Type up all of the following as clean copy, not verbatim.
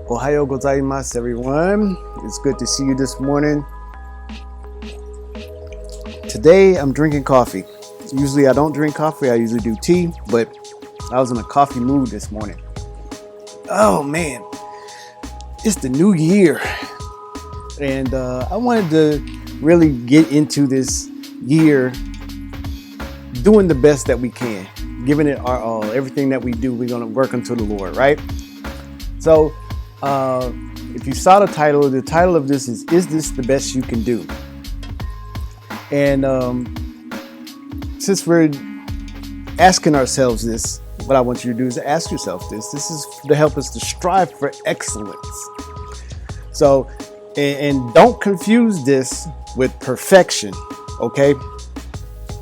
Ohayo gozaimasu, everyone. It's good to see you this morning. Today, I'm drinking coffee. Usually, I don't drink coffee. I usually do tea, but I was in a coffee mood this morning. Oh, man. It's the new year. And I wanted to really get into this year doing the best that we can, giving it our all. Everything that we do, we're going to work unto the Lord, right? So, if you saw the title of this is this the best you can do? And since we're asking ourselves this, what I want you to do is ask yourself this. This is to help us to strive for excellence. So, and don't confuse this with perfection, okay?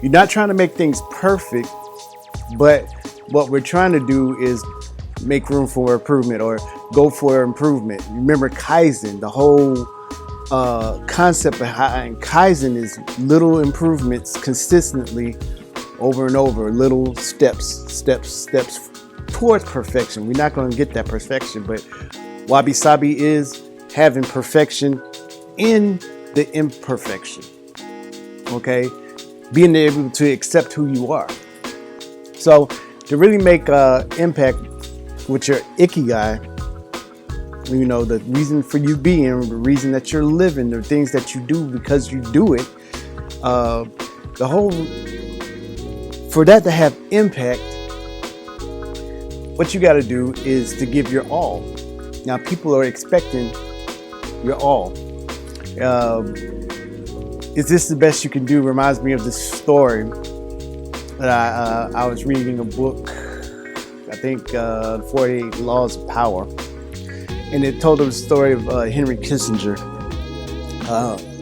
You're not trying to make things perfect, but what we're trying to do is make room for improvement or go for improvement. Remember Kaizen, the whole concept behind Kaizen is little improvements consistently over and over, little steps towards perfection. We're not going to get that perfection, but Wabi Sabi is having perfection in the imperfection. Okay? Being able to accept who you are. So to really make impact with your ikigai, you know, the reason for you being, the reason that you're living, the things that you do because you do it, for that to have impact, what you got to do is to give your all. Now, people are expecting your all. Is this the best you can do? Reminds me of this story that I was reading a book, I think 48 Laws of Power. And it told the story of Henry Kissinger.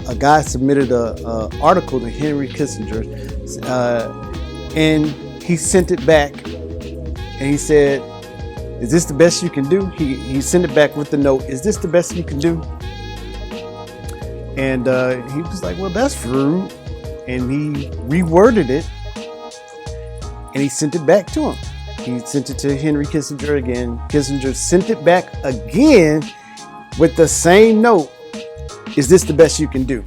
A guy submitted an article to Henry Kissinger, and he sent it back. And he said, "Is this the best you can do?" He sent it back with the note, "Is this the best you can do?" And he was like, "Well, that's rude." And he reworded it, and he sent it back to him. He sent it to Henry Kissinger again. Kissinger sent it back again with the same note. "Is this the best you can do?"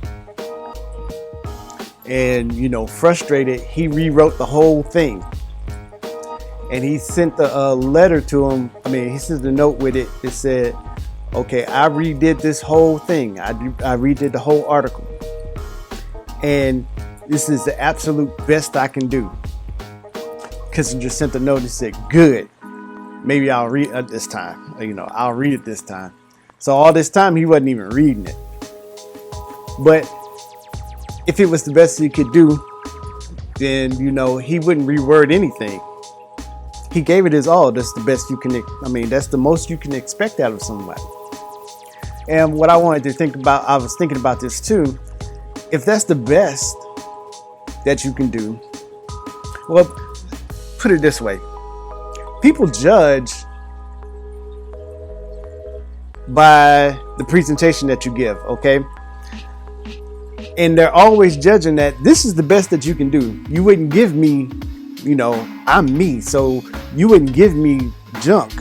And, you know, frustrated, he rewrote the whole thing. And he sent a letter to him. He sent a note with it. It said, "Okay, I redid this whole thing. I redid the whole article. And this is the absolute best I can do." Kissinger sent a note and said, "Good. Maybe I'll read it this time. I'll read it this time." So all this time, he wasn't even reading it. But if it was the best he could do, then, he wouldn't reword anything. He gave it his all. That's the best you can, that's the most you can expect out of somebody. And what I wanted to think about, I was thinking about this too. If that's the best that you can do, well, put it this way. People judge by the presentation that you give, okay? And they're always judging that this is the best that you can do. You wouldn't give me, I'm me, so you wouldn't give me junk.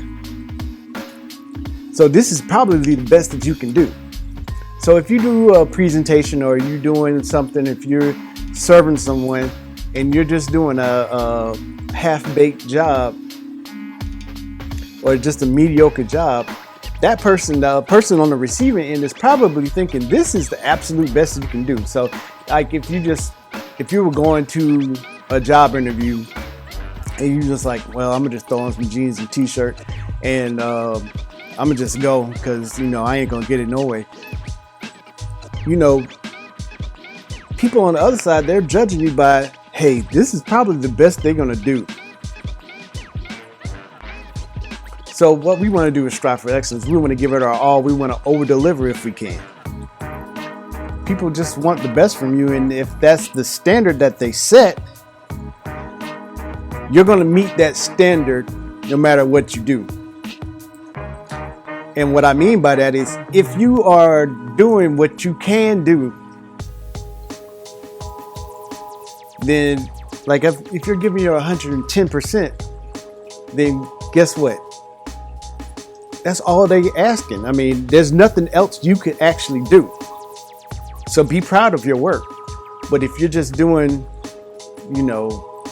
So this is probably the best that you can do. So if you do a presentation or you're doing something, if you're serving someone and you're just doing a half-baked job or just a mediocre job, that person, the person on the receiving end is probably thinking this is the absolute best you can do. So like if you were going to a job interview and you just like, well, I'm gonna just throw on some jeans and t-shirt and I'm gonna just go because I ain't gonna get it no way. People on the other side, they're judging you by, hey, this is probably the best they're gonna do. So what we want to do is strive for excellence. We want to give it our all. We want to over-deliver if we can. People just want the best from you, and if that's the standard that they set, you're going to meet that standard no matter what you do. And what I mean by that is, if you are doing what you can do, then like if you're giving your 110%, then guess what? That's all they asking. I mean, there's nothing else you could actually do. So be proud of your work. But if you're just doing,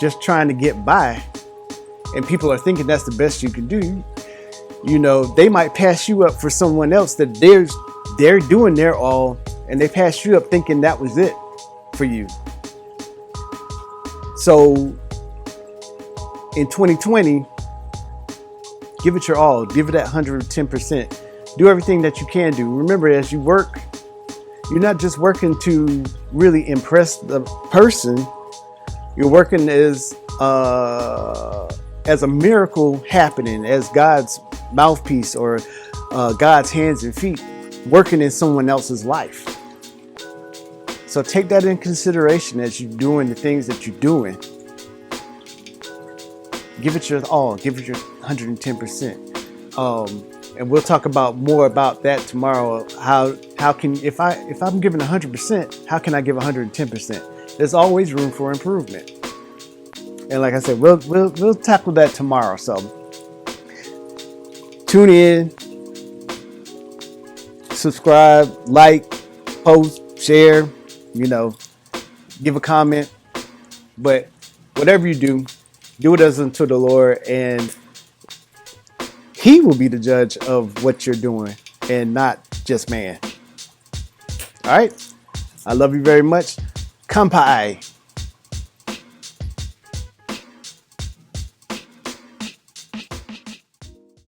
just trying to get by, and people are thinking that's the best you can do, they might pass you up for someone else that they're doing their all, and they pass you up thinking that was it for you. So in 2020, give it your all. Give it that 110%. Do everything that you can do. Remember, as you work, you're not just working to really impress the person. You're working as a miracle happening, as God's mouthpiece or God's hands and feet working in someone else's life. So take that in consideration as you're doing the things that you're doing. Give it your all. Give it your 110%. And we'll talk more about that tomorrow. How can if I'm giving 100%, how can I give 110%? There's always room for improvement. And like I said, we'll tackle that tomorrow. So tune in, subscribe, like, post, share, give a comment. But whatever you do it as unto the Lord, and He will be the judge of what you're doing and not just man. All right. I love you very much. Kampai.